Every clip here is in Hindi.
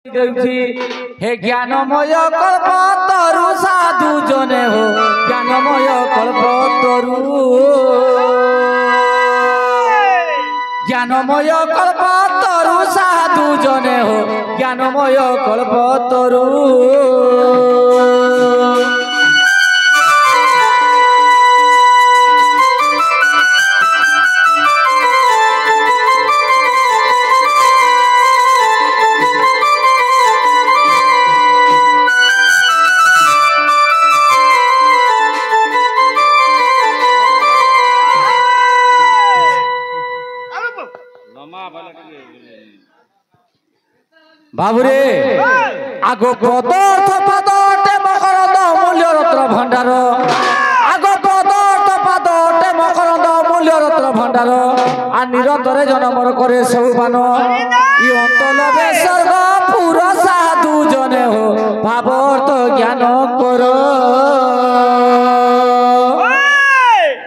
हे ज्ञानमय कल्पतरु साधु जने हो ज्ञानमय कल्पतरु ज्ञानमय कल्पतरु साधु जने हो ज्ञानमय कल्पतरु बाबुरे आगो पदार्थ पदटे मकरंद मूल्य रत्न भंडार आगो पदार्थ पदटे मकरंद मूल्य रत्न भंडार आ निरंतर जनमर करे सबुबान ई अंतलबे स्वर्ग पुर साधु जने हो भावर्थ ज्ञान कर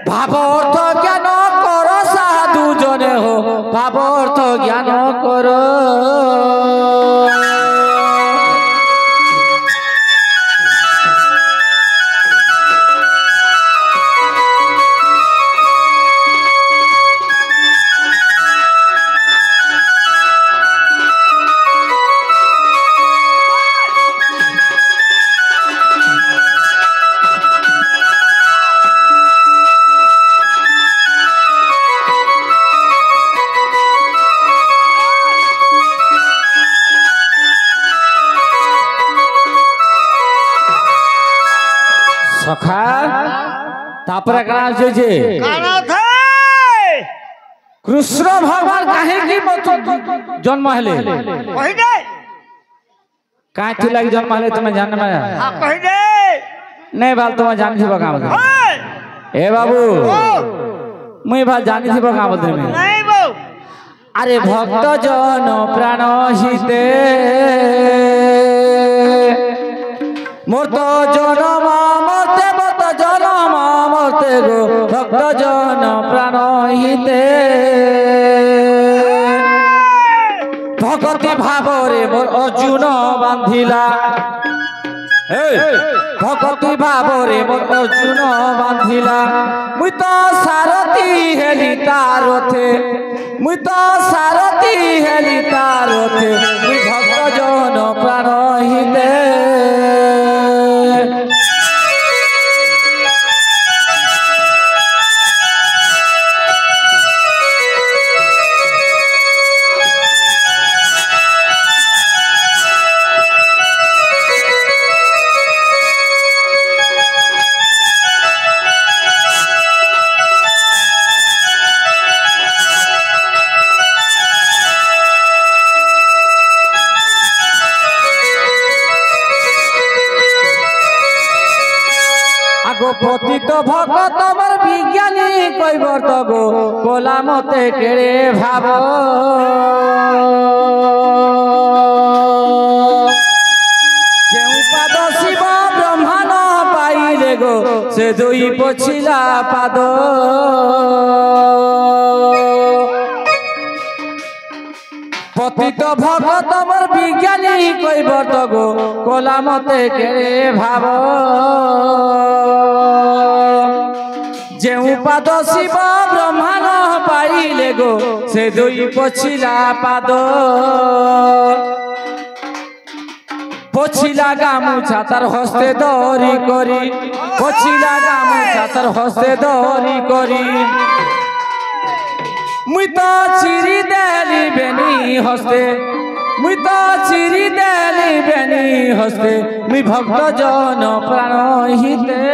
भावर्थ ज्ञान कर साधु जने हो भावर्थ ज्ञान कर सखा तापर कृष्ण भगवान काहे की जन्म हेले काहे थी लगी जन्म हेले तुम्हें जानने में नहीं बाल तुम्हें जानी थी बका ए बाबू मुई बाल जानी थी बका बोलते में अरे भक्त जन प्राण हिते मोर तो जन्म मरते मत जन्म मरते गो भक्त जन प्राण हिते भक्ति भाव रे मोर अर्जुन बांधिला भक्ति भाव रे मोर अर्जुन बांधिला मुई तो सारथी हेली तार थे मुई तो सारथी हेली तार थे मुई भक्त जन प्राण हिते पतित भगत मोर विज्ञानी कैवर्त गो कोला मते केड़े भाव जेउ पाद शिव ब्रह्मांड पाइले गो से दुई पछिला पाद पतित भगत मोर विज्ञानी कैवर्त गो कोला मते केड़े भाव जेउ पाद शिव ब्रह्मांड पाइले गो से दुई पछिला पाद पछिला गामुछा तार हस्ते धरी करी पछिला गामुछा तार हस्ते धरी करी मुई तो चिरी देली बेनी हस्ते मुई तो चिरी देली बेनी हस्ते मुई भक्त जन प्राण हिते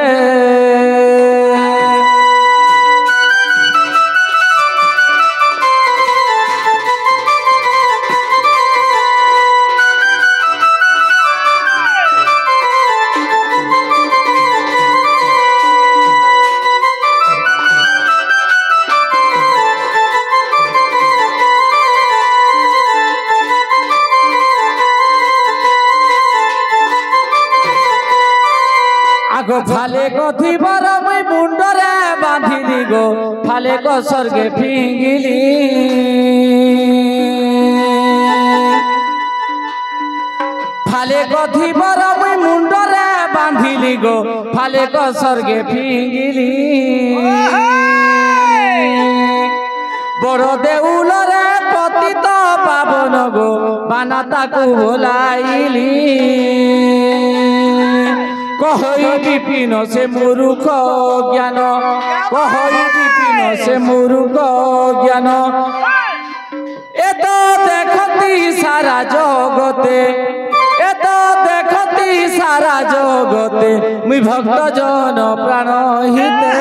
आगो फाले कथी बर मुई मुंडरे बांधिली गो फाले को स्वर्गे फिंगिली ফালে কথি বর মুই মুন্ডরে বাঁধিলি গো ফালে ক স্বর্গে ফিঙ্গিলি বড় দেউলরে পতিত পাবন গো বানা তাকু ভোলাইলি কহই বিপিন সে মূর্খ জ্ঞান কহই বিপিন সে মূর্খ জ্ঞান এত দেখতি সারা জগতে এত দেখতি সারা জগতে মুই ভক্ত জন প্রাণ হিতে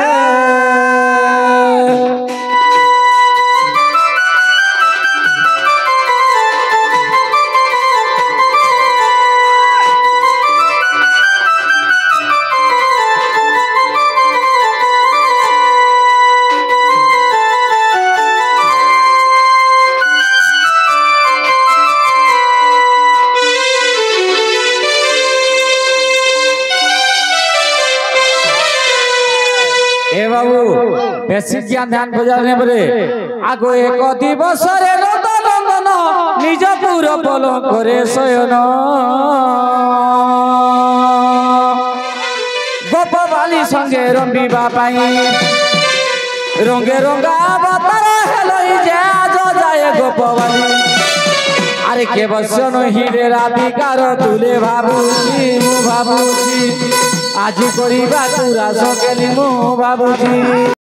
বেশি জ্ঞান ধ্যান বোঝালে বলে আগো এক দিবসরে নন্দন নিজ পুর পল করে শয়ন গোপবালি সঙ্গে রম্বিবা পাই রঙে রঙা অবতার হেলই যে আজ যায় গোপবালি আরে কে বসন হিরে রাধিকার তুলে ভাবুছি মু ভাবুছি আজি করিবা তুরা সকেলি মু ভাবুছি।